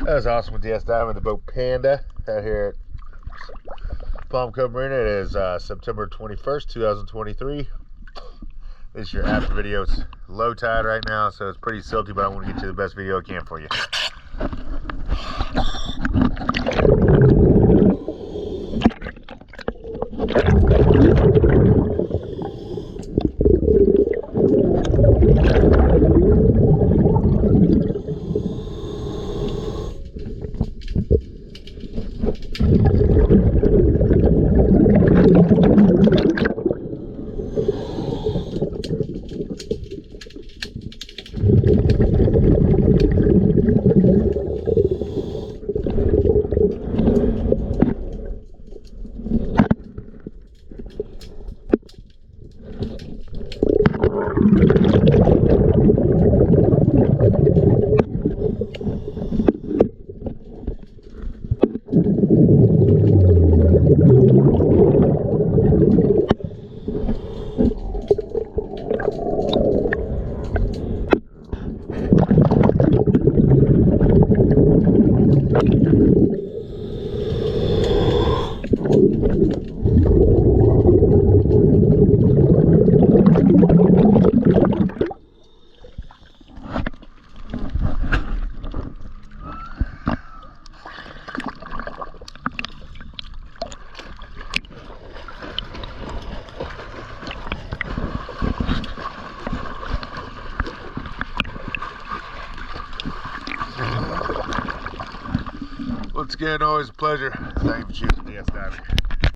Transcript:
That was awesome with the S dive and the boat Panda out here at Palm Cove Marina. It is September 21st, 2023. This is your after video. It's low tide right now, so it's pretty silty, but I want to get you the best video I can for you. Once again, always a pleasure. Thank you for choosing the S diving.